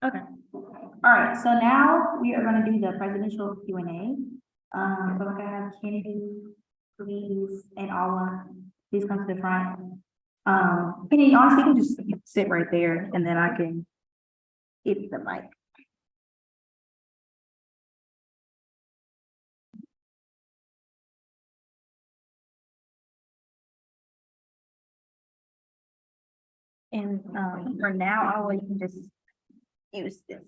Okay. All right. So now we are going to do the presidential Q&A. So we're going to have Kennedy, please, and Alma, please come to the front. Kennedy, honestly, you can just sit right there, and then I can get the mic. And for now, Alma, you can just use this.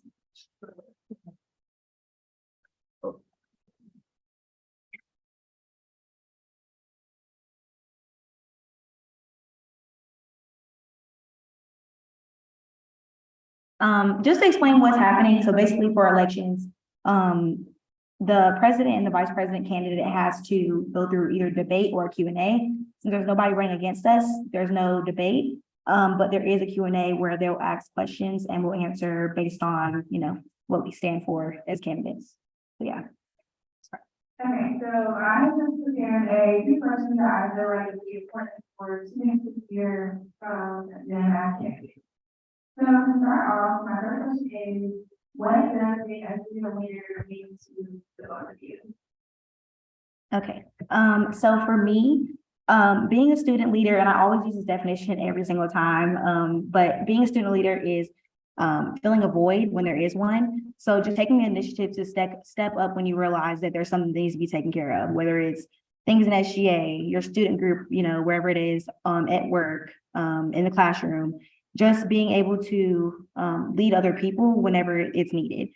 Just to explain what's happening, so basically for elections, the president and the vice president candidate has to go through either debate or a Q&A. So there's nobody running against us, there's no debate, but there is a Q&A where they'll ask questions and we'll answer based on, what we stand for as candidates. So yeah. Okay, so I just prepared a few questions that I feel like would be important for students to hear from the candidates. So to start off, my first question is, what does being a student leader mean to the both of you? Okay, so for me, being a student leader, and I always use this definition every single time, but being a student leader is filling a void when there is one. So just taking the initiative to step up when you realize that there's something that needs to be taken care of, whether it's things in SGA, your student group, wherever it is, at work, in the classroom, just being able to lead other people whenever it's needed.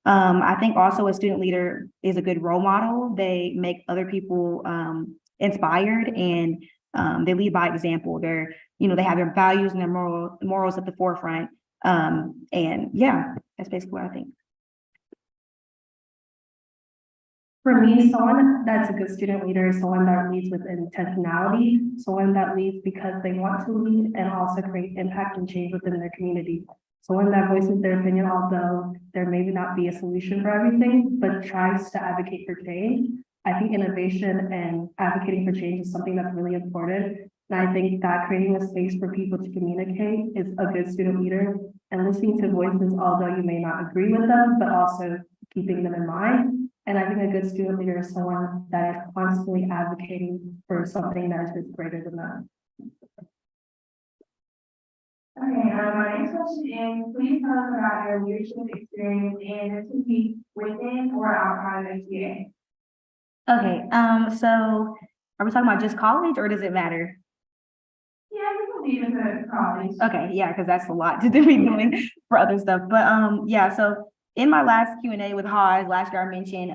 I think also a student leader is a good role model. They make other people inspired, and they lead by example. They're, they have their values and their morals at the forefront. And yeah, that's basically what I think. For me, someone that's a good student leader is someone that leads with intentionality, someone that leads because they want to lead and also create impact and change within their community. Someone that voices their opinion, although there may not be a solution for everything, but tries to advocate for change. I think innovation and advocating for change is something that's really important. And I think that creating a space for people to communicate is a good student leader, and listening to voices, although you may not agree with them, but also keeping them in mind. And I think a good student leader is someone that is constantly advocating for something that is greater than them. Okay, my next question is, please tell us about your leadership experience, and this could be within or outside of SGA. Okay, so are we talking about just college, or does it matter? Yeah, we can leave it to college. Okay, yeah, because that's a lot to be doing for other stuff. But yeah, so in my last Q&A with Haas last year, I mentioned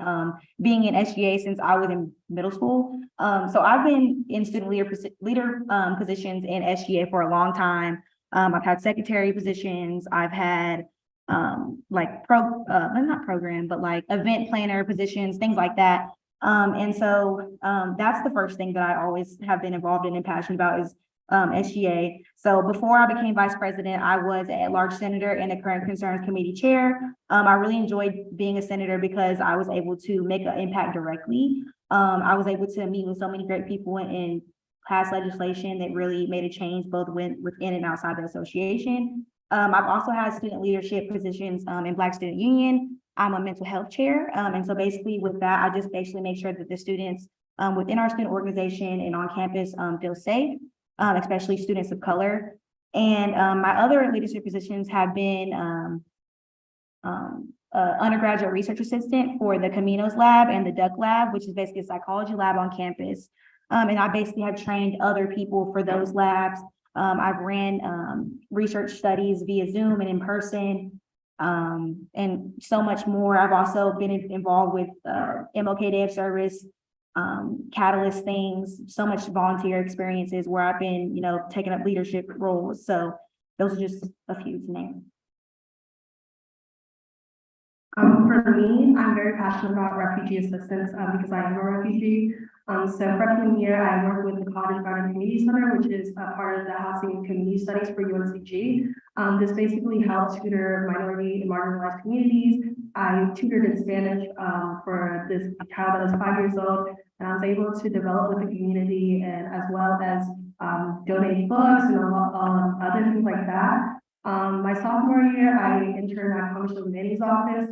being in SGA since I was in middle school. So I've been in student leader positions in SGA for a long time. I've had secretary positions. I've had not program, but like event planner positions, things like that. And so that's the first thing that I always have been involved in and passionate about is SGA. So before I became vice president, I was an at-large senator and the current concerns committee chair. I really enjoyed being a senator because I was able to make an impact directly. I was able to meet with so many great people and pass legislation that really made a change both within and outside the association. I've also had student leadership positions in Black Student Union. I'm a mental health chair. And so basically with that, I just basically make sure that the students within our student organization and on campus feel safe. Especially students of color. And my other leadership positions have been undergraduate research assistant for the Caminos lab and the Duck lab, which is basically a psychology lab on campus. And I basically have trained other people for those labs. I've ran research studies via Zoom and in person, and so much more. I've also been involved with MLK Day of Service, Catalyst things, so much volunteer experiences where I've been, taking up leadership roles. So those are just a few to name. For me, I'm very passionate about refugee assistance, because I am a refugee. So freshman year, I worked with the College Garden Community Center, which is a part of the Housing and Community Studies for UNCG. This basically helps tutor minority and marginalized communities. I tutored in Spanish, for this child that was 5 years old, and I was able to develop with the community and as well as, donate books and other things like that. My sophomore year, I interned at Congressman Manny's office.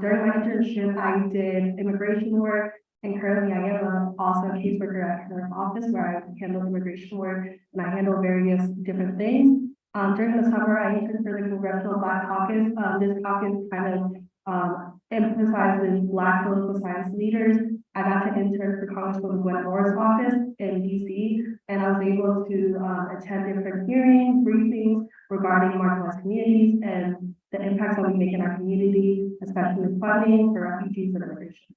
During my internship, I did immigration work, and currently I am also a caseworker at her office where I handle immigration work and I handle various different things. During the summer, I interned for the Congressional Black Caucus. This caucus kind of emphasizes Black political science leaders. I got to intern for Congresswoman Gwen Moore's office in DC, and I was able to attend different hearings, briefings regarding marginalized communities and the impacts that we make in our community, especially with funding for refugees and immigration.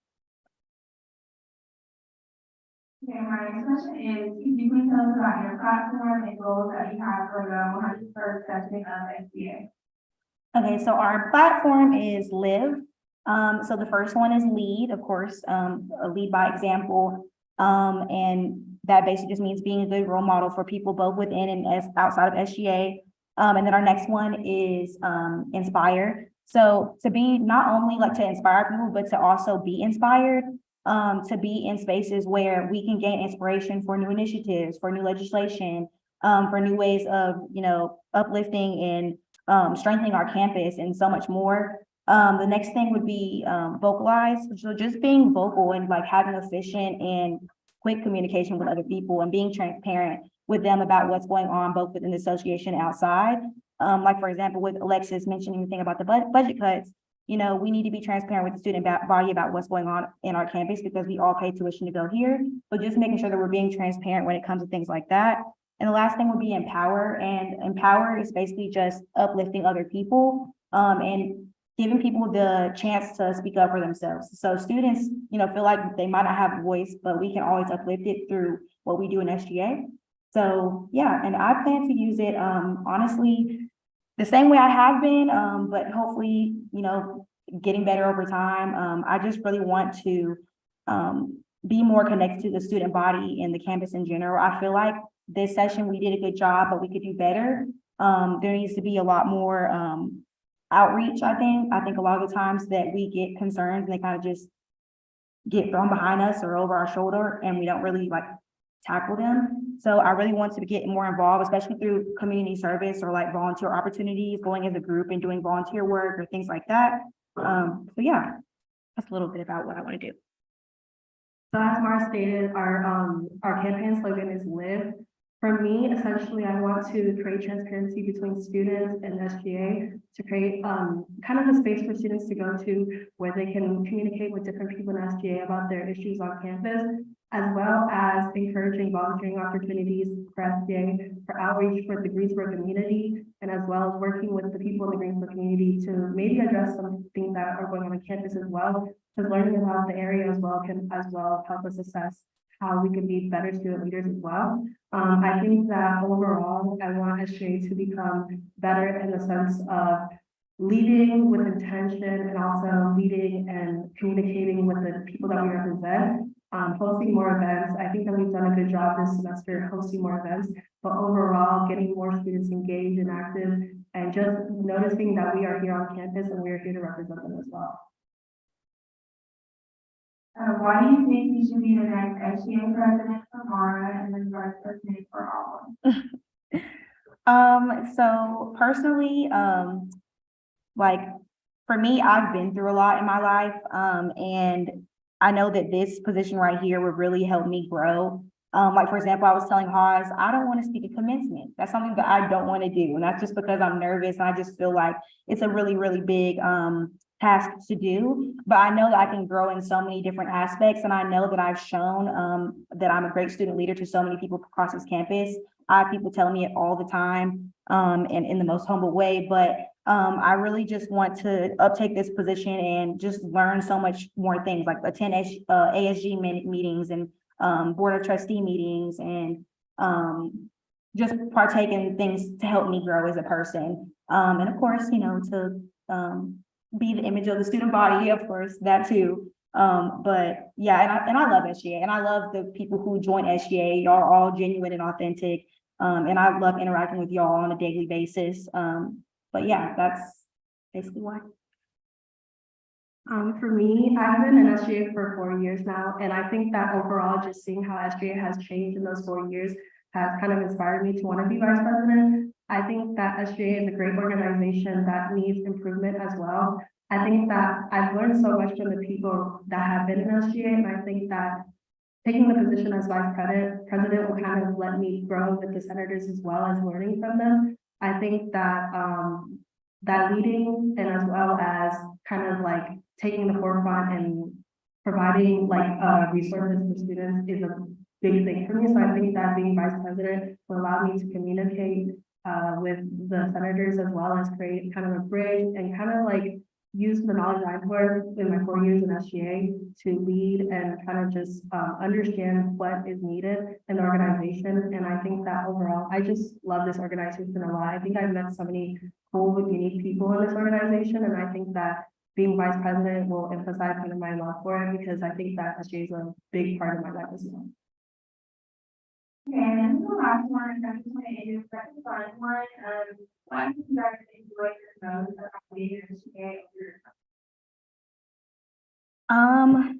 Okay, my next question is, could you please tell us about your platform and goals that you have for the 101st session of SBA? Okay, so our platform is Live. So the first one is Lead, of course, lead by example. And that basically just means being a good role model for people both within and outside of SGA. And then our next one is Inspire. So to be not only like to inspire people, but to also be inspired, to be in spaces where we can gain inspiration for new initiatives, for new legislation, for new ways of, uplifting and strengthening our campus and so much more. The next thing would be vocalize. So just being vocal and like having efficient and quick communication with other people and being transparent with them about what's going on both within the association and outside. Like for example, with Alexis mentioning the thing about the budget cuts, we need to be transparent with the student body about what's going on in our campus because we all pay tuition to go here. But just making sure that we're being transparent when it comes to things like that. And the last thing would be empower. And empower is basically just uplifting other people and giving people the chance to speak up for themselves. So students, feel like they might not have a voice, but we can always uplift it through what we do in SGA. So yeah, and I plan to use it honestly the same way I have been, but hopefully, getting better over time. I just really want to be more connected to the student body and the campus in general. I feel like this session we did a good job, but we could do better. There needs to be a lot more outreach, I think. I think a lot of the times that we get concerns and they kind of just get thrown behind us or over our shoulder and we don't really like tackle them. So I really want to get more involved, especially through community service or like volunteer opportunities, going as a group and doing volunteer work or things like that. So yeah, that's a little bit about what I want to do. So as Mara stated, our campaign slogan is Live. For me, essentially, I want to create transparency between students and SGA to create kind of a space for students to go to where they can communicate with different people in SGA about their issues on campus, as well as encouraging volunteering opportunities for SGA for outreach for the Greensboro community, and as well as working with the people in the Greensboro community to maybe address some things that are going on campus as well, because learning about the area as well can help us assess how we can be better student leaders as well. I think that overall, I want SGA to become better in the sense of leading with intention and also leading and communicating with the people that we represent, hosting more events. I think that we've done a good job this semester hosting more events, but overall getting more students engaged and active and just noticing that we are here on campus and we are here to represent them as well. Why do you think you should be the next SGA president for Mara and the vice president for Alma? So personally, like for me, I've been through a lot in my life, and I know that this position right here would really help me grow. Like for example, I was telling Haas, I don't want to speak at commencement. That's something that I don't want to do, and that's just because I'm nervous and I just feel like it's a really, really big task to do, but I know that I can grow in so many different aspects. And I know that I've shown that I'm a great student leader to so many people across this campus. I have people telling me it all the time and in the most humble way, but I really just want to uptake this position and just learn so much more things, like attend ASG meetings and board of trustee meetings and just partake in things to help me grow as a person. And of course, to be the image of the student body, of course, that too. But yeah, and I love SGA and I love the people who join SGA. Y'all are all genuine and authentic. And I love interacting with y'all on a daily basis. But yeah, that's basically why. For me, I've been in SGA for 4 years now, and I think that overall, just seeing how SGA has changed in those 4 years has kind of inspired me to want to be vice president. I think that SGA is a great organization that needs improvement as well. I think that I've learned so much from the people that have been in SGA, and I think that taking the position as vice president will kind of let me grow with the senators as well as learning from them. I think that that leading and as well as kind of like taking the forefront and providing like resources for students is a big thing for me. So I think that being vice president will allow me to communicate with the senators as well as create kind of a bridge and kind of like use the knowledge I've learned in my 4 years in SGA to lead and kind of just understand what is needed in the organization. And I think that overall, I just love this organization a lot. I think I've met so many cool, unique people in this organization. And I think that being vice president will emphasize kind of my love for it because I think that SGA is a big part of my life as well. And the last one, I just want to end with the fun one. What do you guys enjoy the most about being in SGA?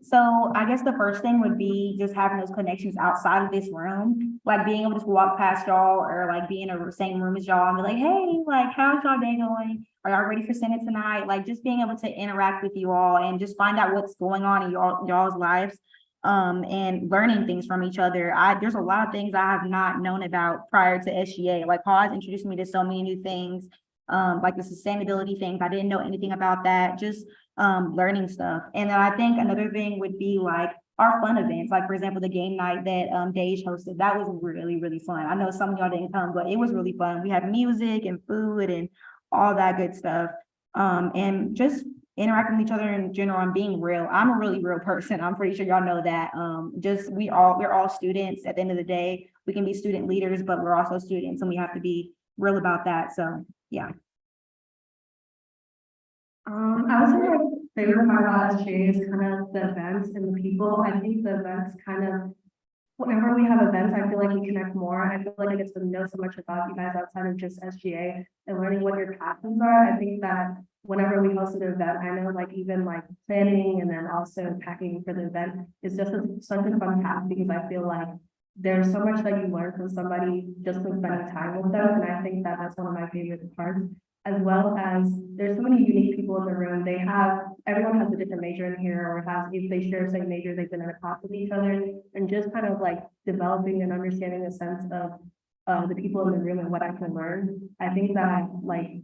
So I guess the first thing would be just having those connections outside of this room, like being able to just walk past y'all or like be in a same room as y'all and be like, hey, like, how's y'all day going? Are y'all ready for Senate tonight? Like just being able to interact with you all and just find out what's going on in y'all's lives. And learning things from each other. There's a lot of things I have not known about prior to SGA. Like Pause introduced me to so many new things, like the sustainability things. I didn't know anything about that. Just learning stuff. And then I think another thing would be like our fun events, like for example, the game night that Dej hosted. That was really, really fun. I know some of y'all didn't come, but it was really fun. We had music and food and all that good stuff. And just interacting with each other in general and being real. I'm a really real person. I'm pretty sure y'all know that. We're all students at the end of the day. We can be student leaders, but we're also students and we have to be real about that. So yeah. I would say my favorite part about SGA is kind of the events and the people. I think the events kind of, whenever we have events, I feel like we connect more. I feel like I get to know so much about you guys outside of just SGA and learning what your passions are. I think that whenever we host an event, I know like even like planning and then also packing for the event is just such a fun task because I feel like there's so much that you learn from somebody just from spending time with them. And I think that that's one of my favorite parts. As well as there's so many unique people in the room. Everyone has a different major in here or if they share the same major, they've been in a class with each other and just kind of like developing and understanding a sense of the people in the room and what I can learn. I think that like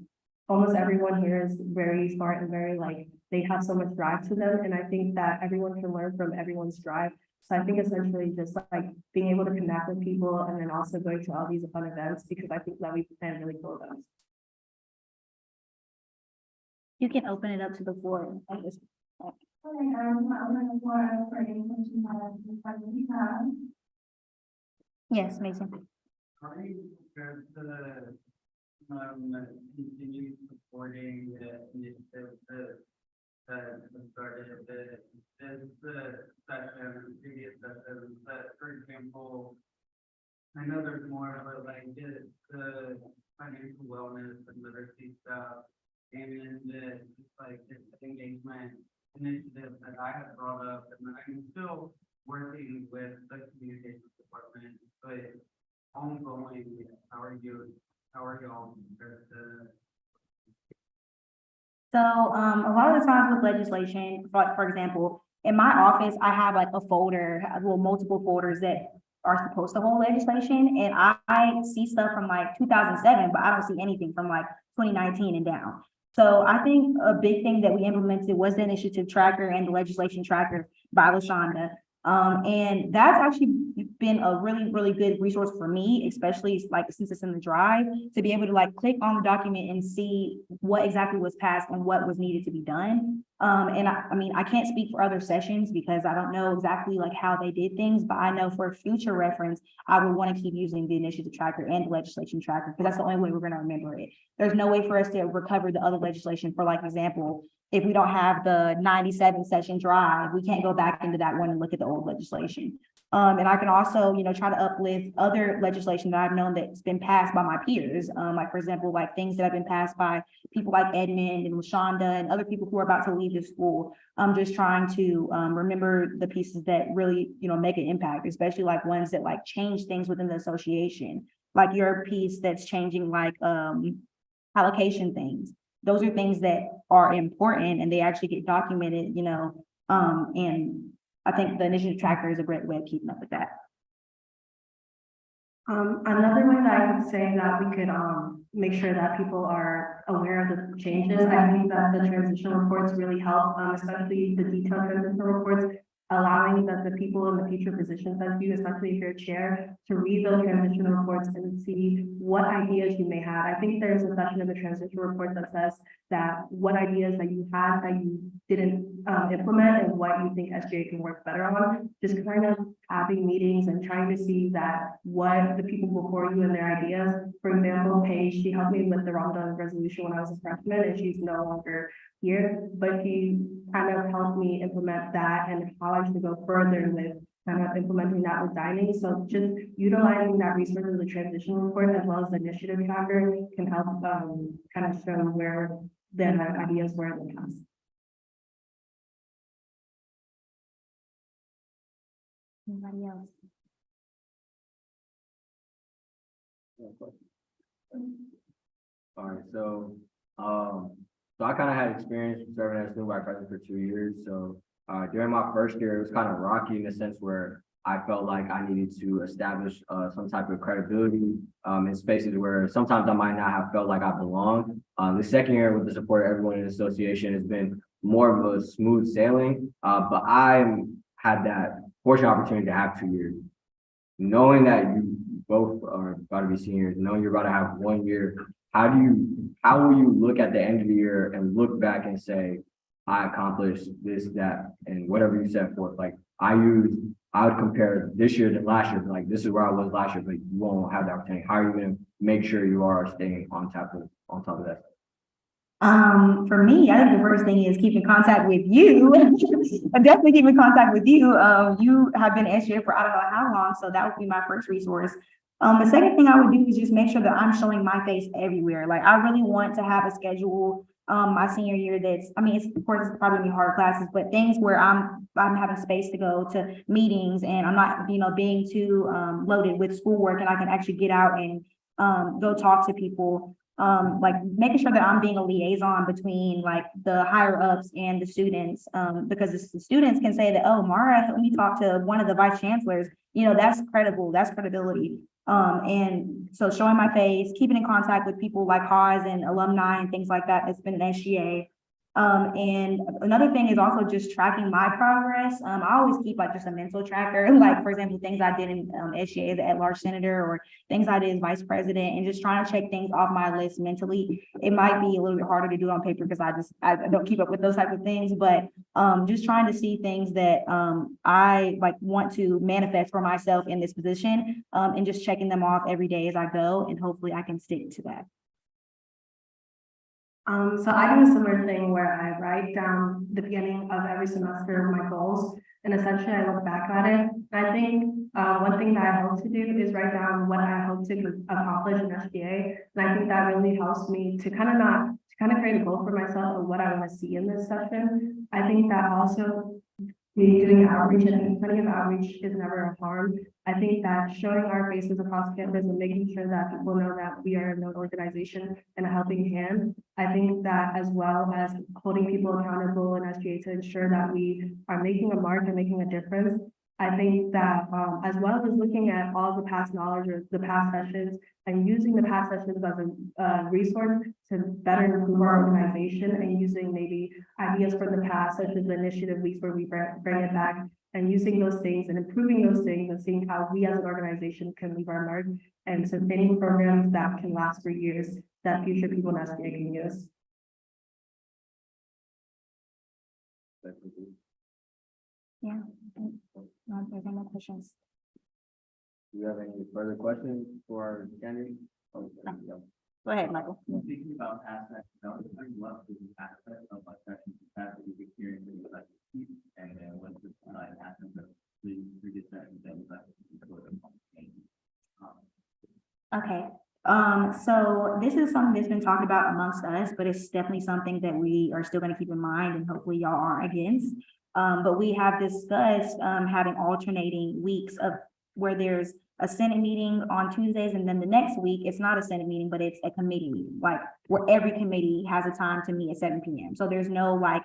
almost everyone here is very smart and very like, they have so much drive to them. And I think that everyone can learn from everyone's drive. So I think essentially just like being able to connect with people and then also going to all these fun events because I think that we plan really cool events. You can open it up to the floor. Okay, I'm opening the floor for any questions you have. Yes, Mason. Are you prepared to continue supporting the initiative that started this session, previous sessions, that, for example, I know there's more, but like the financial wellness and literacy stuff, and like this engagement initiative that I have brought up, and I'm still working with the communications department, but ongoing, how are y'all prepared to? So a lot of the times with legislation, for example, in my office, I have like a folder, multiple folders that are supposed to hold legislation. And I see stuff from like 2007, but I don't see anything from like 2019 and down. So I think a big thing that we implemented was the initiative tracker and the legislation tracker by LaShonda. And that's actually been a really, really good resource for me, especially like since it's in the drive, to be able to like click on the document and see what exactly was passed and what was needed to be done. And I mean, I can't speak for other sessions because I don't know exactly like how they did things, but I know for future reference, I would want to keep using the initiative tracker and the legislation tracker because that's the only way we're going to remember it. There's no way for us to recover the other legislation. For like example, if we don't have the 97 session drive, we can't go back into that one and look at the old legislation. And I can also, try to uplift other legislation that I've known that's been passed by my peers. Like, for example, like things that have been passed by people like Edmund and LaShonda and other people who are about to leave the school. I'm just trying to remember the pieces that really, make an impact, especially like ones that like change things within the association. Like your piece that's changing like allocation things. Those are things that are important and they actually get documented, and I think the initiative tracker is a great way of keeping up with that. Another way that I could say that we could, make sure that people are aware of the changes, I think that the transition reports really help, especially the detailed transition reports, allowing the people in the future positions of you, especially if you're a chair, to read those transition reports and see what ideas you may have. I think there's a section of the transition report that says that what ideas that you had that you didn't implement and what you think SGA can work better on. Just kind of having meetings and trying to see that what the people before you and their ideas. For example, Paige, she helped me with the Ramadan resolution when I was a freshman and she's no longer here, but she kind of helped me implement that and how I should go further with kind of implementing that with dining. So just utilizing that resource of the transition report as well as the initiative tracker can help kind of show where the ideas were in the past. Anybody else? All right, so I kind of had experience serving as student vice president for 2 years. So during my first year, it was kind of rocky in the sense where I felt like I needed to establish some type of credibility in spaces where sometimes I might not have felt like I belonged. The second year, with the support of everyone in the association, has been more of a smooth sailing. But I had that fortunate opportunity to have 2 years. Knowing that you both are about to be seniors, knowing you're about to have 1 year, how will you look at the end of the year and look back and say, I accomplished this, that, and whatever you set forth? Like I would compare this year to last year, like this is where I was last year, but you won't have the opportunity. How are you going to make sure you are staying on top of that? For me, I think the first thing is keep in contact with you. I definitely keep in contact with you. You have been SGA for I don't know how long, so that would be my first resource. The second thing I would do is just make sure that I'm showing my face everywhere. Like I really want to have a schedule my senior year that's, I mean, of course it's probably gonna be hard classes, but things where I'm having space to go to meetings and I'm not, being too loaded with schoolwork and I can actually get out and go talk to people. Like making sure that I'm being a liaison between like the higher ups and the students, because the students can say that, oh, Mara helped me talk to one of the vice chancellors, that's credible, that's credibility. And so showing my face, keeping in contact with people like Haas and alumni and things like that, that's been an SGA. And another thing is also just tracking my progress. I always keep like just a mental tracker, like for example, things I did in SGA as an at-large senator or things I did as vice president, and just trying to check things off my list mentally. It might be a little bit harder to do on paper because I don't keep up with those type of things, but just trying to see things that I like want to manifest for myself in this position, and just checking them off every day as I go, and hopefully I can stick to that. So I do a similar thing where I write down the beginning of every semester my goals, and essentially I look back at it. I think one thing that I hope to do is write down what I hope to accomplish in SGA, and I think that really helps me to kind of create a goal for myself of what I want to see in this session. I think that also doing outreach, and plenty of outreach is never a harm. I think that showing our faces across campus and making sure that people know that we are a known organization and a helping hand. I think that as well as holding people accountable in SGA to ensure that we are making a mark and making a difference. I think that as well as looking at all the past knowledge or the past sessions and using the past sessions as a resource to better improve our organization, and using maybe ideas from the past, such as the initiative weeks where we bring it back, and using those things and improving those things and seeing how we as an organization can leave our mark and sustaining programs that can last for years that future people in SBA can use. Yeah. No, there's no more questions. Do you have any further questions for our candidate? Oh, there you go. Go ahead, Michael. Speaking about aspects, I love the aspect of like that you've experienced in like and then when the happens of the previous session that was like. Okay, so this is something that's been talked about amongst us, but it's definitely something that we are still gonna keep in mind and hopefully y'all aren't against. But we have discussed, having alternating weeks of where there's a Senate meeting on Tuesdays and then the next week, it's not a Senate meeting, but it's a committee meeting, like where every committee has a time to meet at 7 p.m. So there's no like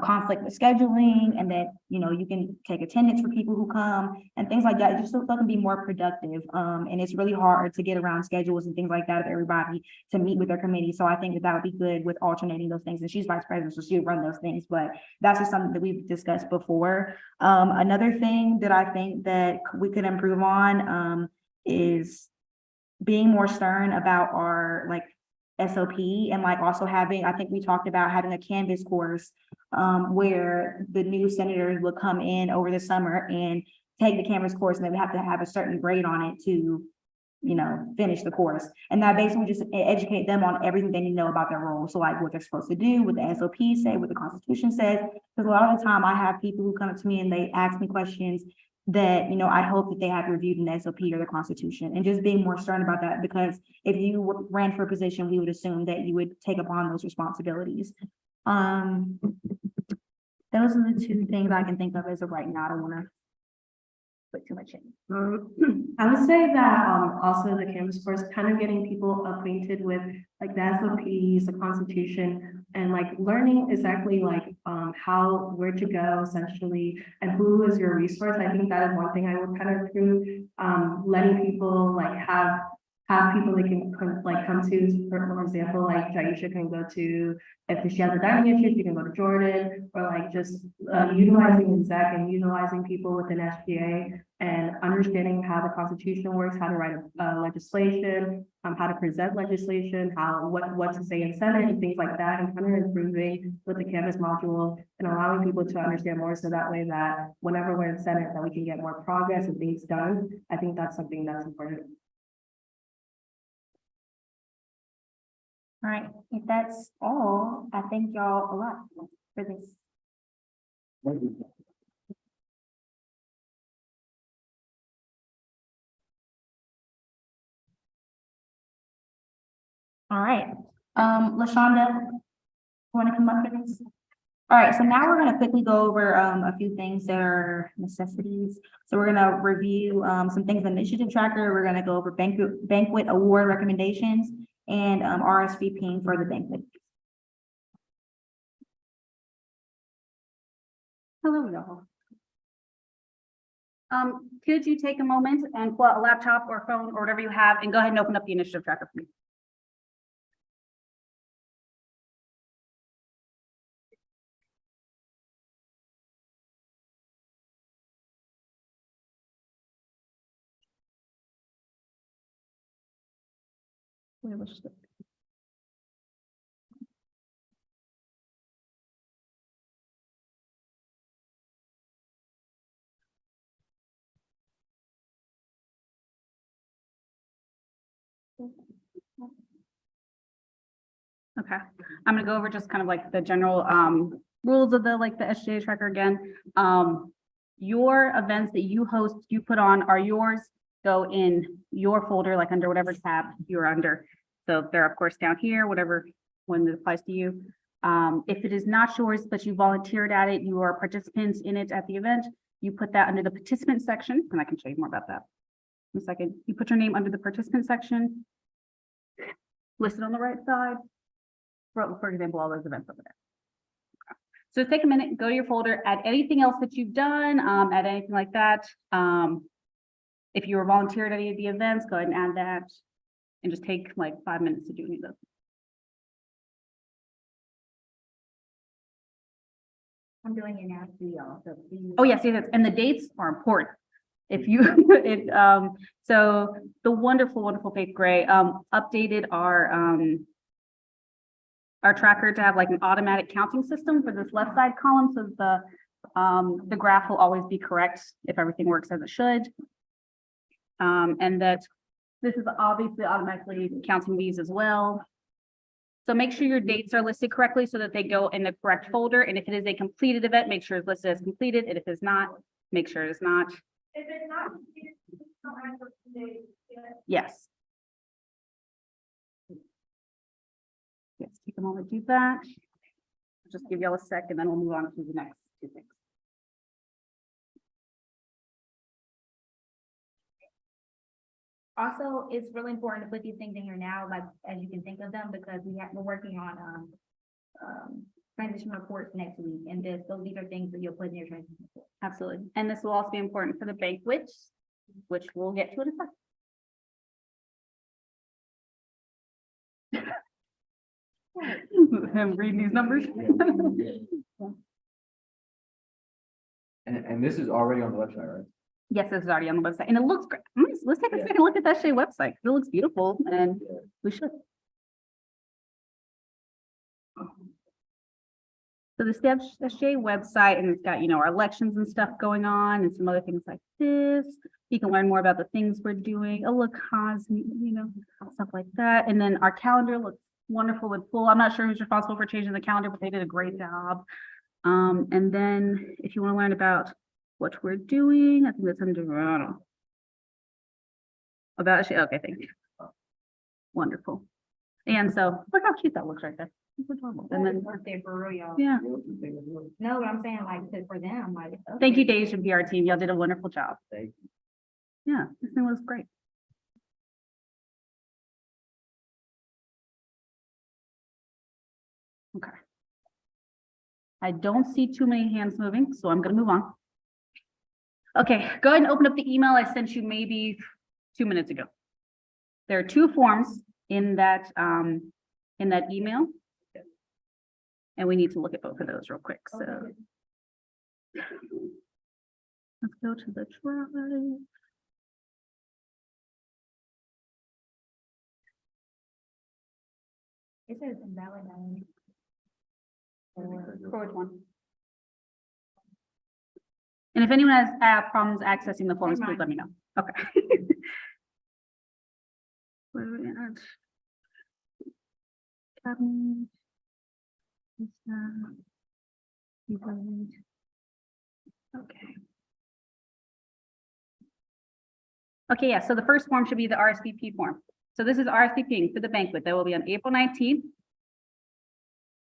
conflict with scheduling and that, you know, you can take attendance for people who come and things like that, just so it can be more productive. And it's really hard to get around schedules and things like that of everybody to meet with their committee. So I think that that would be good with alternating those things. And she's vice president, so she would run those things, but that's just something that we've discussed before. Another thing that I think that we could improve on, is being more stern about our like SOP and like also having, I think we talked about having a Canvas course where the new senators would come in over the summer and take the Canvas course and they would have to have a certain grade on it to, you know, finish the course. And that basically just educate them on everything they need to know about their role. So like what they're supposed to do, what the SOP say, what the Constitution says. Because a lot of the time I have people who come up to me and they ask me questions that, you know, I hope that they have reviewed in the SOP or the Constitution, and just being more stern about that, because if you ran for a position, we would assume that you would take upon those responsibilities. Those are the two things I can think of as of right now. I don't want to put too much in. I would say that also the Canvas course, kind of getting people acquainted with like the SOPs, the Constitution, and like learning exactly like where to go essentially, and who is your resource. I think that is one thing I would kind of improve. Letting people like have people they can come to, for example, like Jaisha can go to, if she has a dining issue, she can go to Jordan, or like just utilizing Zach and utilizing people within SGA and understanding how the Constitution works, how to write a legislation, how to present legislation, what to say in Senate and things like that, and kind of improving with the Canvas module and allowing people to understand more, so that way that whenever we're in Senate, that we can get more progress and things done. I think that's something that's important. All right, if that's all, I thank y'all a lot for this. All right, LaShonda, want to come up for this? All right, so now we're gonna quickly go over a few things that are necessities. So we're gonna review some things in the initiative tracker. We're gonna go over banquet award recommendations and RSVPing for the banquet. Hello, y'all. Could you take a moment and pull out a laptop or phone or whatever you have and go ahead and open up the initiative tracker for me? Okay, I'm gonna go over just kind of like the general rules of the SGA tracker again. Your events that you host, you put on are yours, go in your folder, like under whatever tab you're under. So they're of course down here, whatever one that applies to you. If it is not yours, but you volunteered at it, you are participants in it at the event, you put that under the participant section, and I can show you more about that in a second. You put your name under the participant section, listed on the right side. For example, all those events over there. So take a minute, go to your folder, add anything else that you've done, add anything like that. If you were volunteered at any of the events, go ahead and add that, and just take like 5 minutes to do any of those. I'm doing it now for y'all. So Oh, yes, and the dates are important. If you, so the wonderful Faith Gray updated our tracker to have like an automatic counting system for this left side column, so the graph will always be correct if everything works as it should. And that This is obviously automatically counting these as well. So make sure your dates are listed correctly so that they go in the correct folder. And if it is a completed event, make sure it's listed as completed. And if it's not, make sure it's not. If it's not, don't have to say, Yes. Yes, take a moment to do that. Just give y'all a sec and then we'll move on to the next two things. Also, it's really important to put these things in here now, like, as you can think of them, because we're working on, transition reports next week, and these are things that you'll put in your transition report. Absolutely. And this will also be important for the banquets, which we'll get to in a second. Him reading these numbers. And this is already on the website, right? Yes, this is already on the website and it looks great. Let's take a second look at that SHA website. It looks beautiful and we should. So the SHA website, and it's got, you know, our elections and stuff going on and some other things like this. You can learn more about the things we're doing. Oh, look, Cosme, you know, stuff like that. And then our calendar looks wonderful and full. I'm not sure who's responsible for changing the calendar, but they did a great job. And then if you want to learn about what we're doing, I think that's under, I don't know. About SHA, okay, thank you. Wonderful. And so look how cute that looks right there. It's adorable. And then, Birthday for real, y'all. yeah, No, but I'm saying like, for them, like. thank you, Dave and PR team. Y'all did a wonderful job. Thank Yeah, this thing looks great. Okay. I don't see too many hands moving, so I'm gonna move on. Okay, go ahead and open up the email I sent you maybe 2 minutes ago. There are two forms in that email. And we need to look at both of those real quick, so. Let's go to the drive. It says invalid. For which one? And if anyone has problems accessing the forms, please let me know. Okay. Where are we at? Cabinet. Okay. Okay, yeah, so the first form should be the RSVP form. So this is RSVPing for the banquet. That will be on April 19th.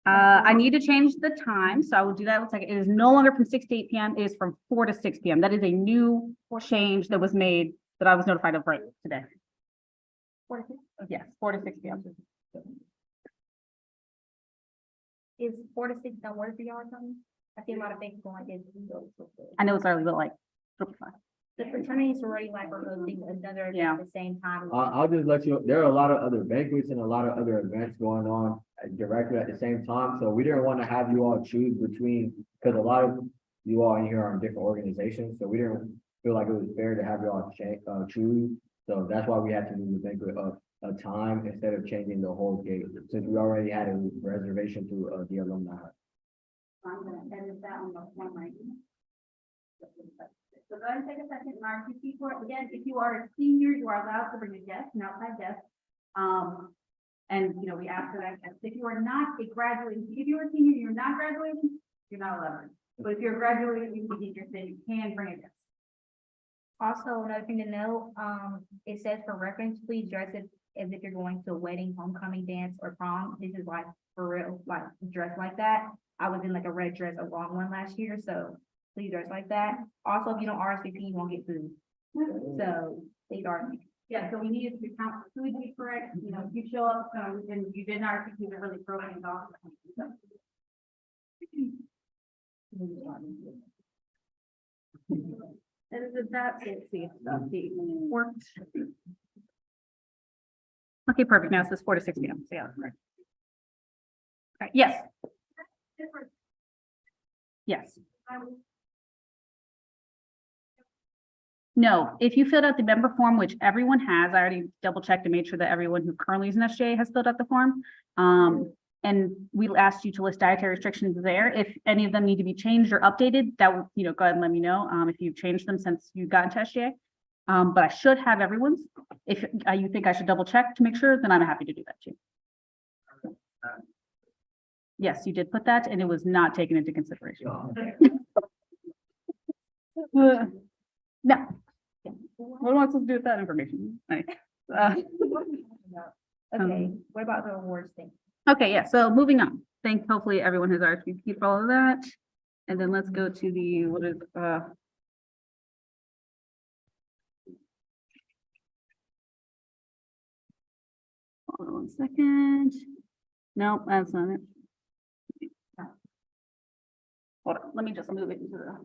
I need to change the time, so I will do that in a second. It is no longer from 6 to 8 p.m. It is from 4 to 6 p.m. That is a new change that was made that I was notified of right today. 4 to 6? Yes, 4 to 6 p.m. Is 4 to 6 don't work for y'all or something? I see a lot of things going like this. I know it's early, but like, it'll be fine. The fraternity sorority like are hosting another event Yeah. at the same time. I'll just let you, there are a lot of other banquets and a lot of other events going on directly at the same time. So we didn't want to have you all choose between, because a lot of you all in here are in different organizations. So we didn't feel like it was fair to have you all choose. So that's why we had to move the banquet up a time instead of changing the whole date, since we already had a reservation through the alumni. I'm gonna edit that on the form right now. So go ahead and take a second and RSVP for it. Again, if you are a senior, you are allowed to bring a guest, an outside guest. And you know, we ask for that guest. If you are not a graduating, if you're a senior, you're not graduating, you're not allowed. But if you're graduating, you can bring a guest. Also, another thing to note, it says for reference, please dress it as if you're going to a wedding, homecoming dance, or prom. This is like for real, like dress like that. I was in like a red dress, a long one last year, so please dress like that. Also, if you don't RSVP, you won't get food. So please RSVP. Yeah, so we needed to count the food to be correct. You know, if you show up, and you did not RSVP, they're really throwing it off. And that's it, see if that worked. Okay, perfect. Now it says 4 to 6 p.m. So yeah, that's right. Okay, yes. Yes. No, if you filled out the member form, which everyone has, I already double checked and made sure that everyone who currently is an SJA has filled out the form. And we asked you to list dietary restrictions there. If any of them need to be changed or updated, that would, you know, go ahead and let me know. If you've changed them since you got into SJA. But I should have everyone's. If you think I should double check to make sure, then I'm happy to do that too. Yes, you did put that and it was not taken into consideration. No. What am I supposed to do with that information? Right. Okay, what about the awards thing? Okay, yeah, so moving on. Hopefully everyone has RSVP'd for all of that. And then let's go to the, what is, hold on 1 second. No, that's not it. Hold on, let me just move it into the.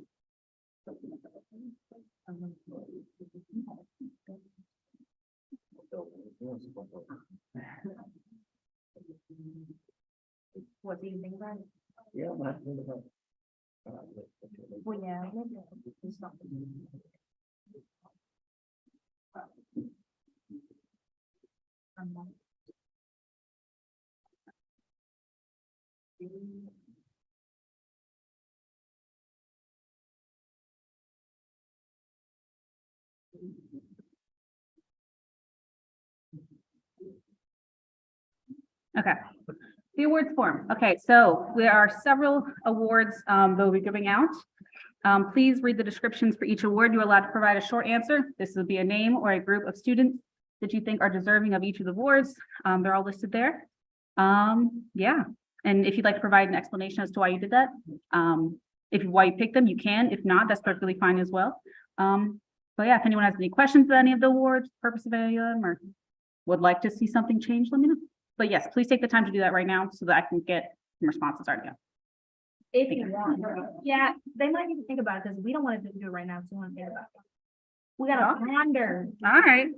What do you think about it? Yeah. Well, yeah. It's not- Okay, the awards form. Okay, so there are several awards that we'll be giving out. Please read the descriptions for each award. You're allowed to provide a short answer. This will be a name or a group of students that you think are deserving of each of the awards. They're all listed there. Yeah, and if you'd like to provide an explanation as to why you did that, why you picked them, you can. If not, that's perfectly fine as well. But yeah, if anyone has any questions about any of the awards, purpose of any of them, or would like to see something changed, let me know. But yes, please take the time to do that right now so that I can get some responses already. If you want, yeah, they might need to think about it, because we don't want to do it right now, so we want to think about it. We gotta ponder. All right.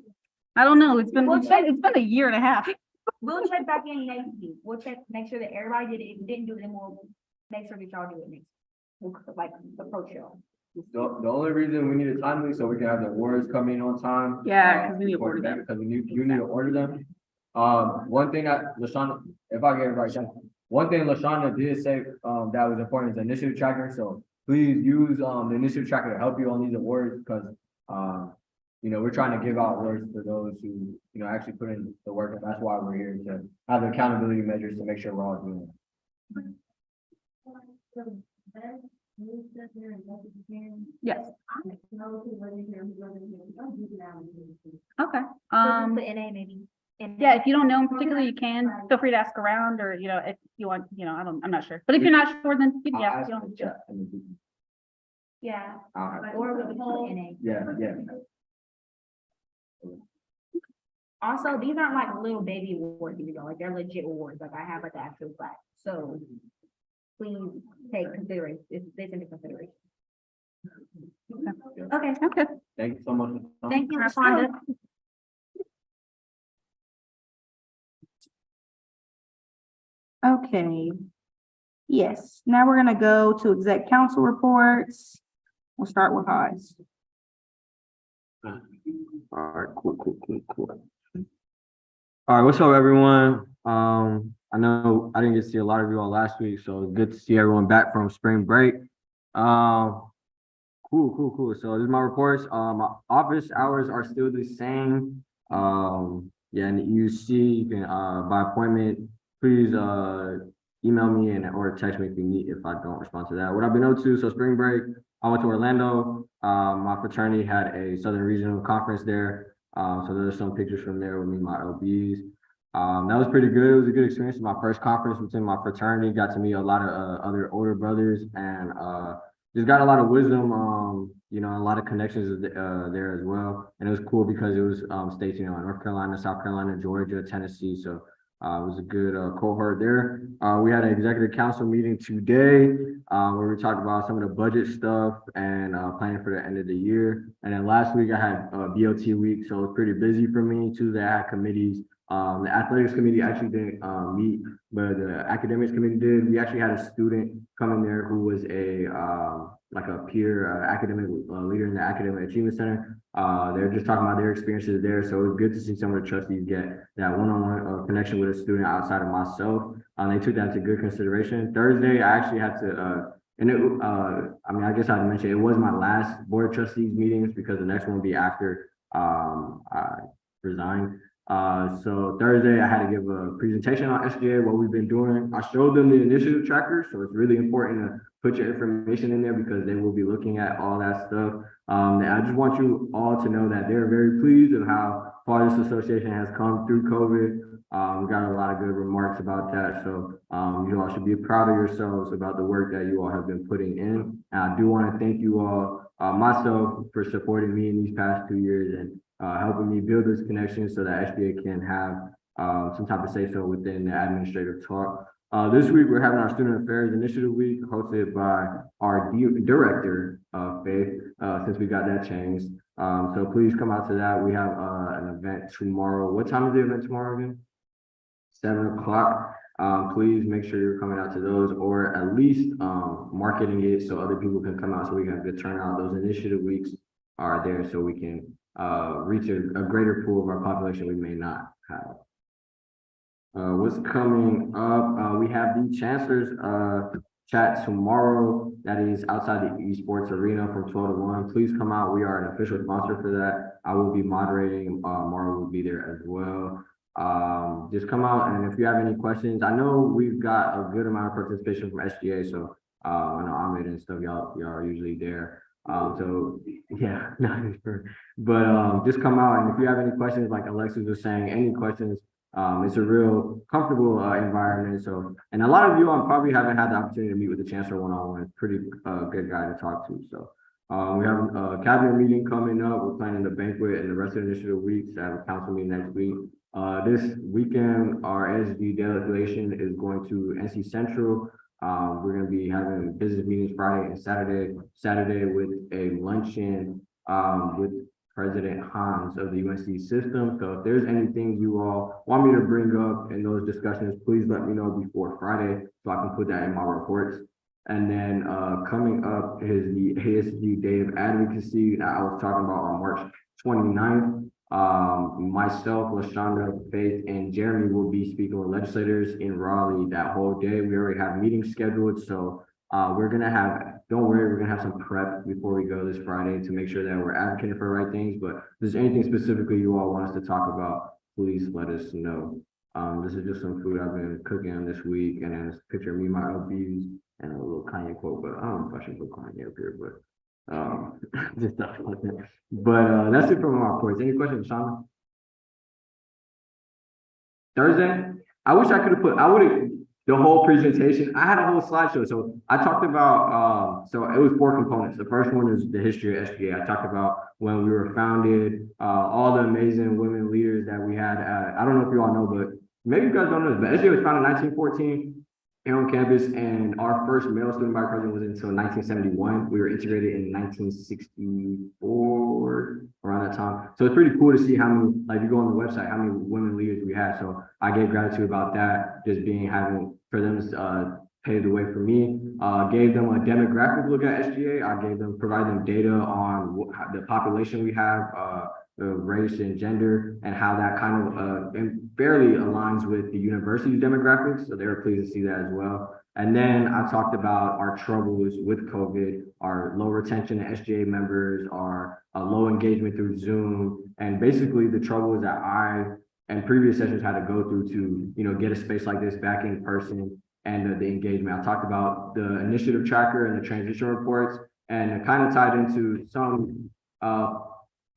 I don't know. It's been a year and a half. We'll check back in next week. We'll check, make sure that everybody did it. If you didn't do it, then we'll make sure that y'all do it next. We'll like approach y'all. The only reason we need it timely so we can have the awards come in on time. Yeah, 'cause we need to order them. Because you need to order them. One thing that LaShawna, if I get it right, one thing LaShawna did say, that was important is the initiative tracker. So please use, the initiative tracker to help you on these awards because, we're trying to give out awards for those who, actually put in the work. And that's why we're here to have the accountability measures to make sure we're all doing it. Yes. Okay. The NA maybe. Yeah, if you don't know in particular, you can feel free to ask around or, if you want, I'm not sure. But if you're not sure, then I'll yeah. ask you in don't- the chat and then we can- Yeah, I'll have- or with the NA. Yeah. Also, these aren't like little baby awards, like they're legit awards, like I have like the actual plaque, so. Please take consideration, this into consideration. Okay, Okay. Thank you so much. thank you, Rashonda. Okay. Yes, now we're gonna go to exec council reports. We'll start with Hodge. All right, cool. All right, what's up, everyone? I know I didn't get to see a lot of you all last week, so it's good to see everyone back from spring break. Cool. So this is my reports. My office hours are still the same. Yeah, and you see, you can by appointment, please email me or text me if I don't respond to that. What I've been up to, so spring break, I went to Orlando. My fraternity had a Southern Regional Conference there. So there's some pictures from there with me and my LBs. That was pretty good. It was a good experience. My first conference within my fraternity, got to meet a lot of other older brothers and just got a lot of wisdom, a lot of connections there as well. And it was cool because it was states, North Carolina, South Carolina, Georgia, Tennessee. So it was a good cohort there. We had an executive council meeting today where we talked about some of the budget stuff and planning for the end of the year. And then last week I had BOT week, so it was pretty busy for me. Tuesday I had committees. The athletics committee actually didn't meet, but the academics committee did. We actually had a student come in there who was a peer academic leader in the Academic Achievement Center. They're just talking about their experiences there. So it was good to see some of the trustees get that one-on-one connection with a student outside of myself. They took that into good consideration. Thursday, I actually had to and I mean, I guess I'd mention, it was my last board of trustees meetings because the next one will be after, I resign. So Thursday I had to give a presentation on SGA, what we've been doing. I showed them the initiative tracker, so it's really important to put your information in there because they will be looking at all that stuff. And I just want you all to know that they're very pleased of how far this association has come through COVID. We got a lot of good remarks about that. So you all should be proud of yourselves about the work that you all have been putting in. And I do want to thank you all, myself, for supporting me in these past 2 years and helping me build this connection so that SBA can have some type of say so within the administrative talk. This week, we're having our Student Affairs Initiative Week hosted by our Director of Faith, since we got that changed. So please come out to that. We have an event tomorrow. What time is the event tomorrow again? 7 o'clock. Please make sure you're coming out to those, or at least marketing it so other people can come out so we can have good turnout. Those initiative weeks are there so we can reach a greater pool of our population we may not have. What's coming up? We have the Chancellor's chat tomorrow. That is outside the esports arena from 12 to 1. Please come out. We are an official sponsor for that. I will be moderating. Mara will be there as well. Just come out, and if you have any questions, I know we've got a good amount of participation from SGA, so I know Ahmed and stuff, y'all are usually there. So yeah, but just come out, and if you have any questions, like Alexis was saying, any questions, it's a real comfortable environment. So, and a lot of you probably haven't had the opportunity to meet with the Chancellor one-on-one. Pretty good guy to talk to. So we have a cabinet meeting coming up. We're planning the banquet and the rest of the initiative weeks. I have a council meeting next week. This weekend, our SD delegation is going to NC Central. We're going to be having business meetings Friday and Saturday with a luncheon with President Hans of the UNC system. So if there's anything you all want me to bring up in those discussions, please let me know before Friday so I can put that in my reports. And then coming up is the ASU Day of Advocacy that I was talking about on March 29th. Myself, LaShonda, Faith, and Jeremy will be speaking with legislators in Raleigh that whole day. We already have meetings scheduled, so we're gonna have, don't worry, we're gonna have some prep before we go this Friday to make sure that we're advocating for the right things. But if there's anything specifically you all want us to talk about, please let us know. This is just some food I've been cooking on this week, and then a picture of me, my LBs, and a little Kanye quote, but I don't know if I should put Kanye up here, but just stuff like that. But that's it from our reports. Any questions, Sean? Thursday? I wish I could have put, I would have, the whole presentation, I had a whole slideshow. So I talked about, so it was 4 components. The first one is the history of SGA. I talked about when we were founded, all the amazing women leaders that we had. I don't know if you all know, but maybe you guys don't know this, but SGA was founded in 1914. Here on campus, and our first male student body president was until 1971. We were integrated in 1964, around that time. So it's pretty cool to see how many, like you go on the website, how many women leaders we had. So I gave gratitude about that, just for them to pave the way for me. Gave them a demographic look at SGA. Provided them data on the population we have, the race and gender, and how that kind of fairly aligns with the university demographics. So they were pleased to see that as well. And then I talked about our troubles with COVID, our low retention of SGA members, our low engagement through Zoom, and basically the troubles that I and previous sessions had to go through to, get a space like this back in person, and the engagement. I talked about the initiative tracker and the transition reports, and it kind of tied into some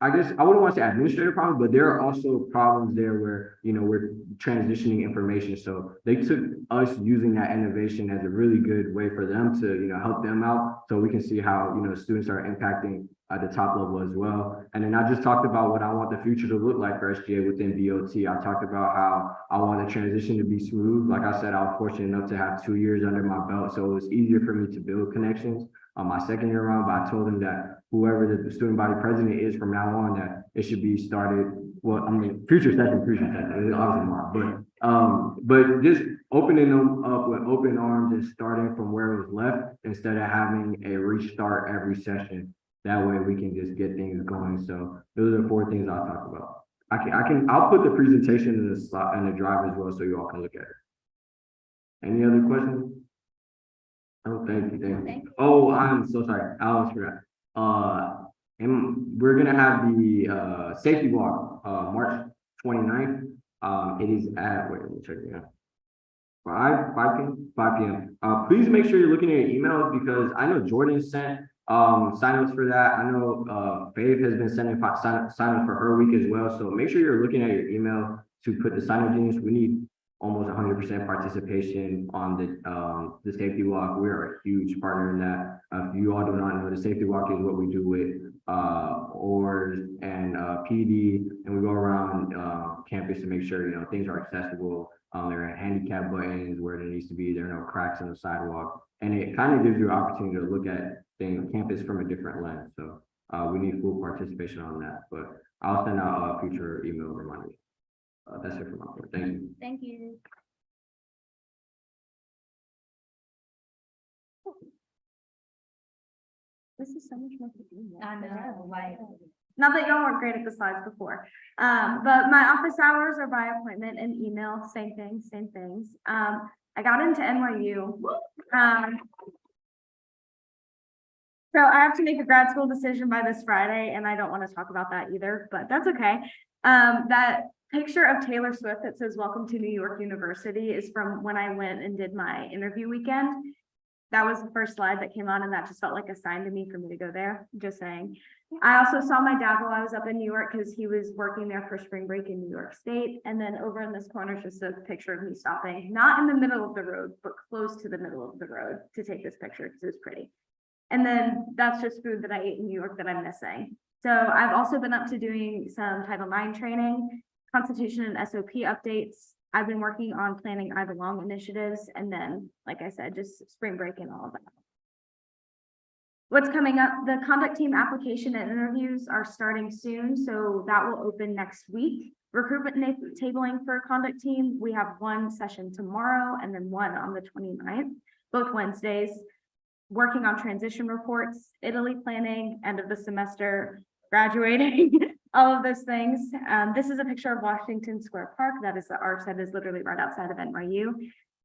I guess I wouldn't want to say administrative problems, but there are also problems there where, we're transitioning information. So they took us using that innovation as a really good way for them to, help them out. So we can see how, students are impacting at the top level as well. And then I just talked about what I want the future to look like for SGA within BOT. I talked about how I want the transition to be smooth. Like I said, I was fortunate enough to have 2 years under my belt. So it was easier for me to build connections on my second year around, but I told them that whoever the student body president is from now on, that it should be started. Well, future session, obviously more, but just opening them up with open arms and starting from where it was left instead of having a restart every session. That way we can just get things going. So those are the 4 things I'll talk about. I'll put the presentation in the slide and the drive as well, so you all can look at it. Any other questions? Oh, thank you, thank you. Thank you. Oh, I'm so sorry. I almost forgot. And we're gonna have the safety walk, March 29th. It is at, wait, let me check it out. 5 p.m. Please make sure you're looking at your emails because I know Jordan sent signups for that. I know Faith has been sending signups for her week as well. So make sure you're looking at your email to put the sign-up genius. We need almost 100% participation on the safety walk. We are a huge partner in that. If you all do not know, the safety walk is what we do with ORS and PD, and we go around campus to make sure things are accessible. There are handicap buttons where there needs to be. There are no cracks in the sidewalk, and it kind of gives you an opportunity to look at campus from a different lens. So we need full participation on that. But I'll send out future email reminders. That's it for my part. Thank you. Thank you. This is so much more. I know, like, Not that y'all weren't great at the slides before, but my office hours are by appointment and email, same things, same things. I got into NYU. So I have to make a grad school decision by this Friday, and I don't want to talk about that either, but that's okay. That picture of Taylor Swift that says "Welcome to New York University" is from when I went and did my interview weekend. That was the first slide that came on, and that just felt like a sign to me for me to go there, just saying. I also saw my dad while I was up in New York because he was working there for spring break in New York State. And then over in this corner is just a picture of me stopping, not in the middle of the road, but close to the middle of the road to take this picture because it was pretty. And then that's just food that I ate in New York that I'm missing. So I've also been up to doing some Title IX training, Constitution and SOP updates. I've been working on planning I Belong initiatives, and then, like I said, just spring break and all of that. What's coming up, the conduct team application and interviews are starting soon, so that will open next week. Recruitment tabling for conduct team, we have one session tomorrow and then one on the 29th, both Wednesdays. Working on transition reports, Italy planning, end of the semester, graduating, all of those things. This is a picture of Washington Square Park. That is the arch that is literally right outside of NYU.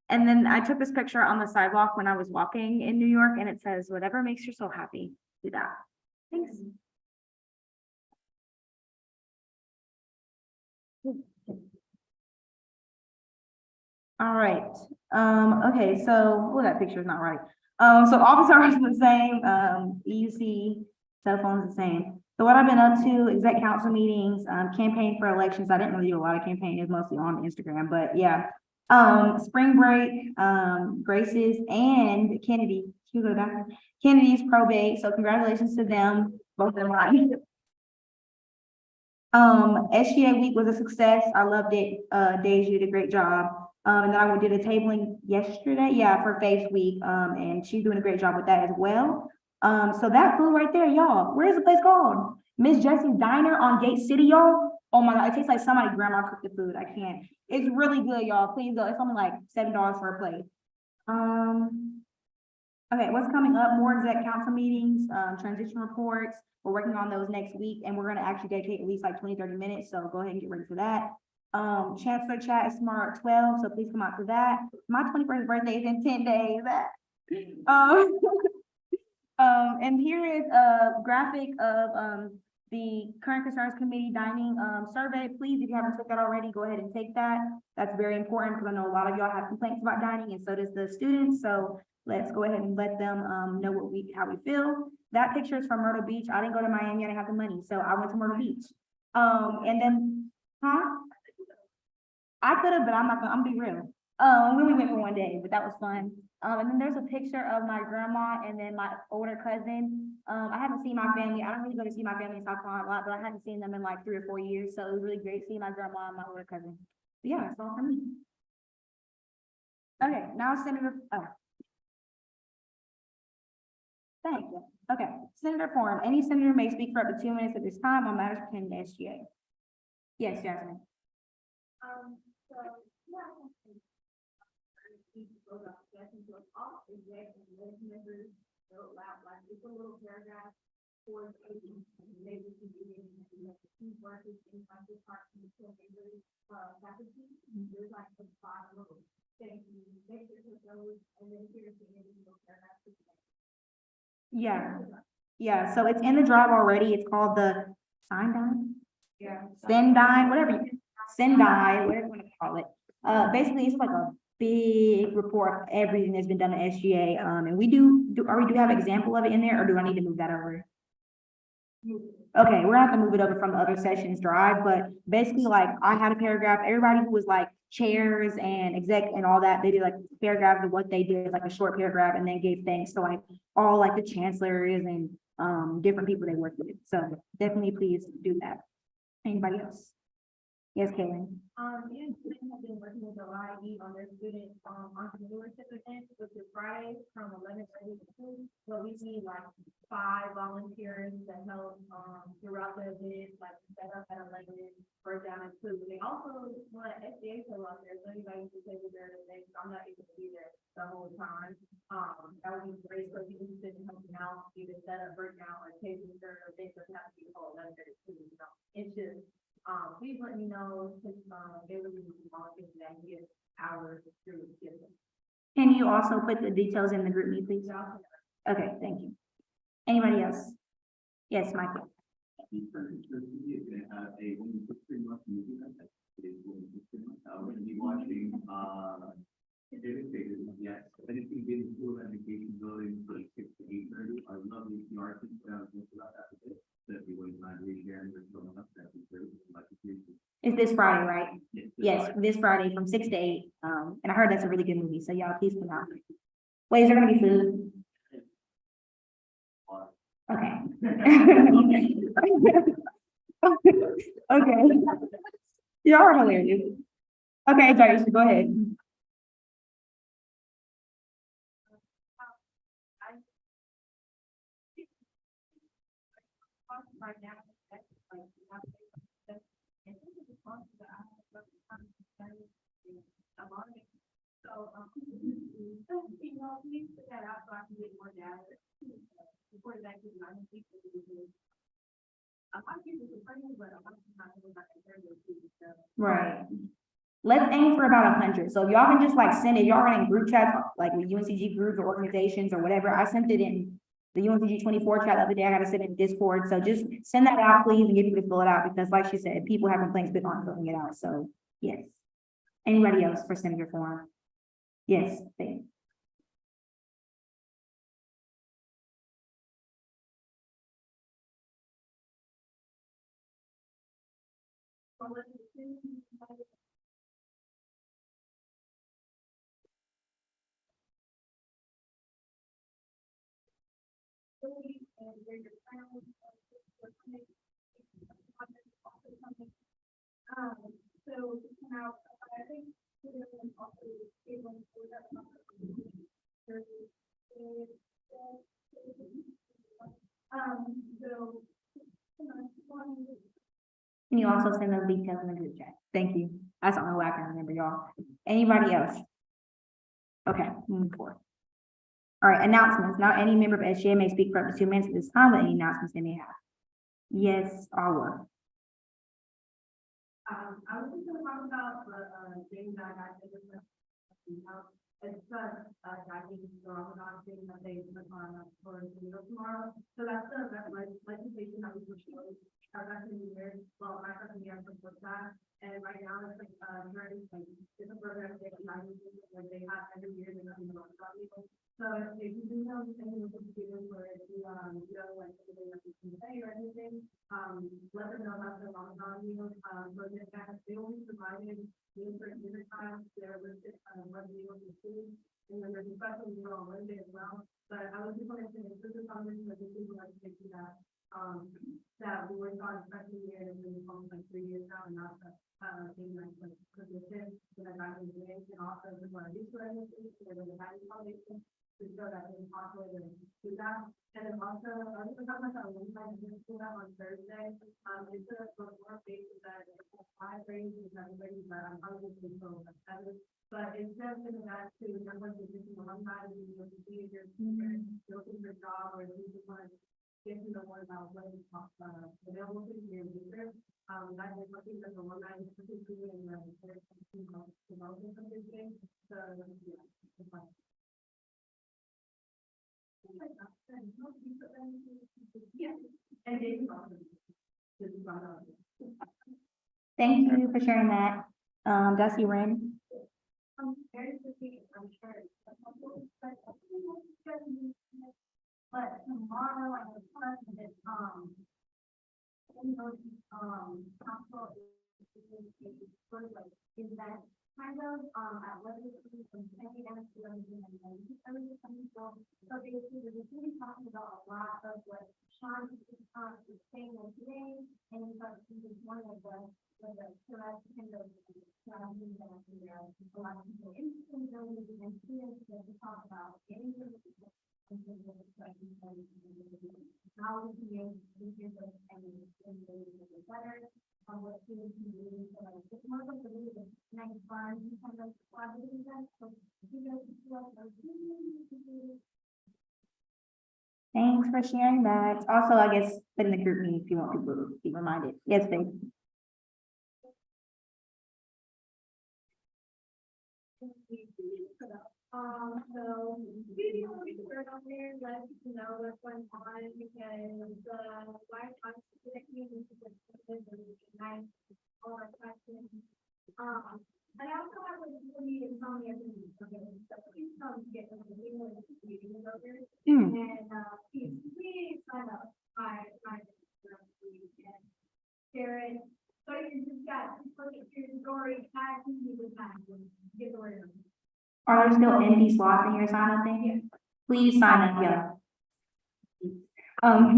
And then I took this picture on the sidewalk when I was walking in New York, and it says, "Whatever makes you so happy, do that." Thanks. All right, okay, so, well, that picture is not right. So office hours are the same, EUC, cell phones the same. So what I've been up to, exec council meetings, campaign for elections. I didn't really do a lot of campaigning, it's mostly on Instagram, but yeah. Spring break, Grace's and Kennedy, can you go back? Kennedy's probate, so congratulations to them, both of them. SGA week was a success. I loved it. Deja did a great job. And then I did a tabling yesterday, yeah, for Faith's week. And she's doing a great job with that as well. So that food right there, y'all, where is the place called? Miss Jessie's Diner on Gate City, y'all. Oh my God, it tastes like somebody grandma cooked the food. I can't. It's really good, y'all. Please go. It's only like $7 for a plate. Okay, what's coming up? More exec council meetings, transition reports. We're working on those next week, and we're gonna actually dedicate at least like 20-30 minutes. So go ahead and get ready for that. Chancellor chat is tomorrow at 12, so please come out to that. My 21st birthday is in 10 days. And here is a graphic of the current concerns committee dining survey. Please, if you haven't took that already, go ahead and take that. That's very important because I know a lot of y'all have complaints about dining, and so does the students. So let's go ahead and let them know how we feel. That picture is from Myrtle Beach. I didn't go to Miami, I didn't have the money, so I went to Myrtle Beach. And then, I could have, but I'm gonna be real. We only went for one day, but that was fun. And then there's a picture of my grandma and then my older cousin. I haven't seen my family. I don't really go to see my family in South Carolina a lot, but I hadn't seen them in like 3 or 4 years. So it was really great seeing my grandma and my older cousin. But yeah, that's all for me. Okay, now Senator, thank you. Okay, Senator Forum. Any senator may speak for up to 2 minutes at this time on matters pertaining to SGA. Yes, Jasmine. It's a little paragraph for maybe workers in my department, faculty. There's like the bottom of Yeah, yeah, so it's in the drive already. It's called the Sendine, whatever, Sendai, whatever you want to call it. Basically, it's like a big report of everything that's been done at SGA. And we do have an example of it in there, or do I need to move that over? Okay, we're gonna have to move it over from the other sessions drive, but basically, like, I had a paragraph, everybody who was like chairs and exec and all that, they did like paragraphs of what they did, like a short paragraph, and then gave thanks to like all like the chancellors and different people they worked with. So definitely please do that. Anybody else? Yes, Kaylin. Me and students have been working with the YE on their student, entrepreneurship event, which is Friday from 11:30 to 2. So we need like 5 volunteers that help, throughout the event, like set up at 11, break down at 2. They also want SBA show out there, so anybody can say that they're event, I'm not able to be there the whole time. That would be great for people who's been helping out, either set up, break down, or taking their event, doesn't have to be the whole 11:30 to 2, you know. It's just, please let me know, because, they will be volunteers that give hours through the system. Can you also put the details in the group meet, please? Okay, thank you. Anybody else? Yes, Michael. We're gonna be watching, yes, but it's gonna be in the school education building for 6 to 8:30. I would love the artists, about that today. So if you wouldn't mind resharing or showing up, that'd be great. Like, It's this Friday, right? yes, Yes, this Friday from 6 to 8. And I heard that's a really good movie, so y'all please come out. Wait, is there gonna be food? Okay. Okay. Y'all are hilarious. Okay, Jaisha, go ahead. Right now, that's like, and this is a sponsor that I have a lot of it. So, you know, please put that out so I can get more data. Report back to the United States. I might give you some training, but I'm not going back to so. Right. Let's aim for about 100. So if y'all can just like send it, y'all are in group chats, like with UNCG groups or organizations or whatever. I sent it in the UNCG 24 chat the other day. I got to send it in Discord. So just send that out, please, and get people to fill it out, because like she said, people have complaints but aren't filling it out. So yes. Anybody else for Senator Forum? Yes, thank you. So now, I think we're going to also be able to do that. So. Can you also send those details in the group chat? Thank you. That's the only way I can remember, y'all. Anybody else? Okay, moving forward. All right, announcements. Now, any member of SGA may speak for up to 2 minutes at this time with any announcements they may have. Yes, Alwa. I was just gonna talk about the thing that I did with the, it's diving Ramadan thing that they put on for tomorrow. So that's the legislation that we pushed through. I was actually here, well, my second year from that, and right now it's like very like it's a program that they have every year. They have about people. So if you do know anything with the students or if you know like something that you can say or anything, let them know about the Ramadan meal. So they only provided meals for dinner time. They're listed what meals and food, and then there's a special meal on Wednesday as well. But I was just wanting to include this on this, but this is like taking that that we worked on especially here and then almost like 3 years now, and not the thing like position that I got in the day, and also just want to do for anything for the United Foundation to show that it's possible to do that. And then also, I was talking about that one time we do that on Thursday. It's a more basis that it's 5 grades and everybody, but I'm probably going to go like 7. But instead of doing that to everyone's position on one side, and you're looking for a job or you just want to get to know more about what is available to you in the future. I think looking at the one I was particularly in the development of this thing, so, yeah. it's fine. Yeah, and then, this is not on. Thank you for sharing that. Dusty Ren. Very quickly, I'm sure. But tomorrow I have a question that, council is sort of like, is that kind of, at what is from any everything so basically, we're just really talking about a lot of what Sean is saying today, and he's like, he's one of the kind of, a lot of people interested in those and students that we talk about any of the how we can use this and better on what students can do. So like, it's more like a really nice fun kind of collaborative event. So you guys feel like Thanks for sharing that. Also, I guess, put in the group meeting if you want people to be reminded. Yes, babe. So maybe I'll be word on there, let you know what's going on because life on connecting is nice, all our questions. And I also have like a meeting on the other meeting, so please come get the meeting over. And please sign up. I share it. So you just got to look at your story, tag me with that, get the word. Are there still empty slots in your sign up thing? Please sign up, yeah.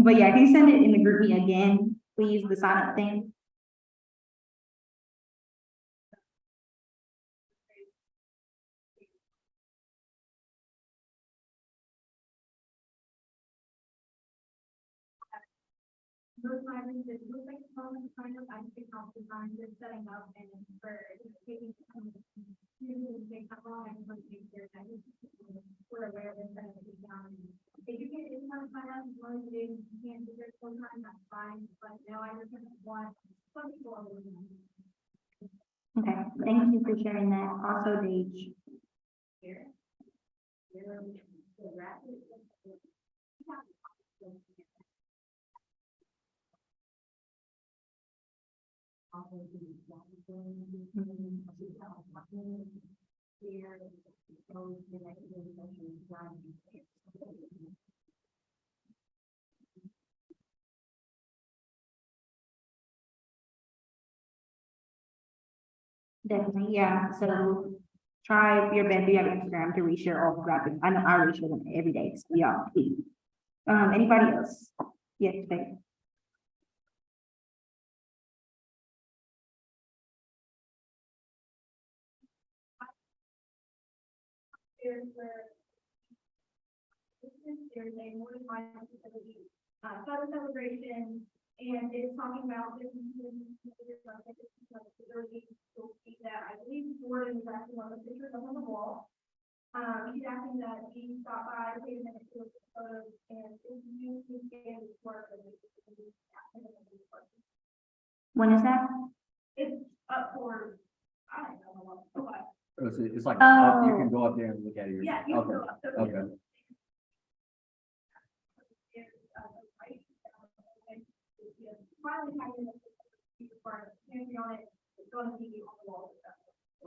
But yeah, can you send it in the group meeting again, please, the sign up thing? Those libraries that look like phone kind of, I think off the time, just setting up and for taking some students, they come on and put pictures, I think we're aware of it, that it's down. If you get in some kind of, as long as you can't do it full time, that's fine, but no, I just want some people. Okay, thank you for sharing that. Also, Dage. Here. Definitely, yeah, so try your best, you have Instagram to reshare all the graphics. I know I reshare them every day, so yeah, please. Anybody else? Yes, babe. There's a more than one facility, photo celebration, and it's talking about this facility, you'll see that I believe Jordan is actually one of the pictures up on the wall. He's asking that we stop by, take a minute to look at the photos, and if you can get this work. When is that? It's up for, I don't know, what. Oh, so it's like, up, you Oh. can go up there and look at it. Yeah, you can Okay, go up. okay. Finally, having on it, it's going to be on the wall.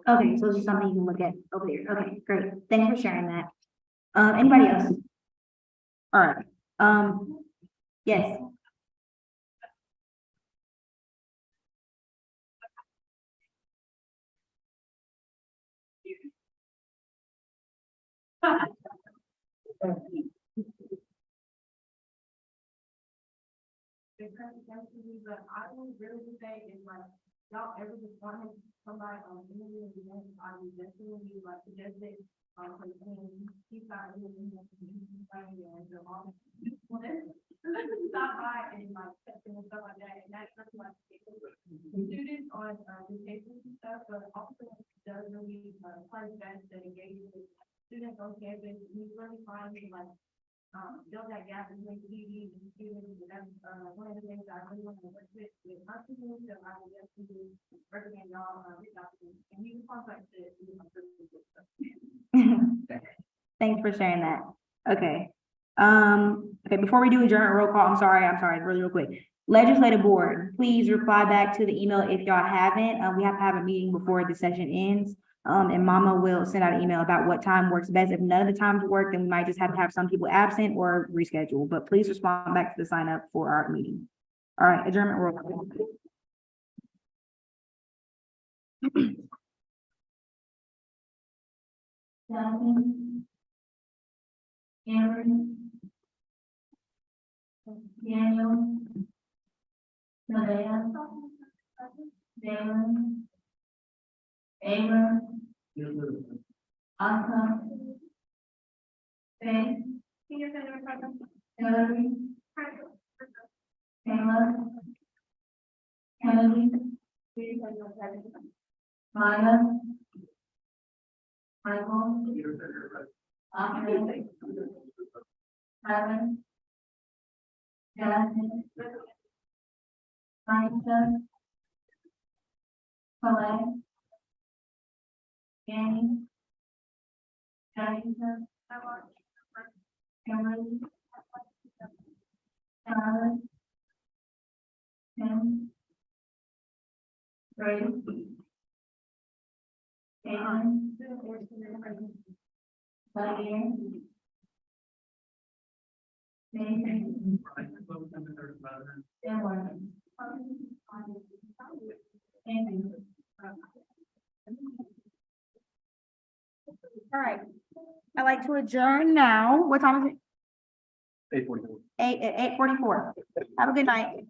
Okay, so it's just something you can look at over there. Okay, great. Thanks for sharing that. Anybody else? All right, yes. But I would really say is like, y'all ever just wanted somebody on any of the events, I would definitely like suggest it. For the team, he's got really, and so all. Well, this stop by and like, testing and stuff like that, and that's not like. Students on, vacations and stuff, but also does really, play events that engages with students on campus, he's really finding like. build that gap between ED and students, and that's, one of the things I really want to work with my students, so I will definitely recommend y'all, reach out to me, and you can contact the, Thanks for sharing that. Okay. Okay, before we do adjourn roll call, I'm sorry, really real quick. Legislative Board, please reply back to the email if y'all haven't. We have to have a meeting before the session ends. And Mama will send out an email about what time works best. If none of the times work, then we might just have to have some people absent or reschedule, but please respond back to the sign up for our meeting. All right, adjournment roll call. Jonathan. Cameron. Daniel. Malaya. Damon. Abram. Asa. Faith. Hillary. Taylor. Kennedy. Maya. Michael. Andre. Kevin. Jasmine. Franklin. Colette. Danny. Atchison. Kimberly. Tyler. Tim. Grace. Caitlin. Xavier. Nathan. And Morgan. Thank you. All right. I'd like to adjourn now. What time is it? 8:44. 8:44. Have a good night.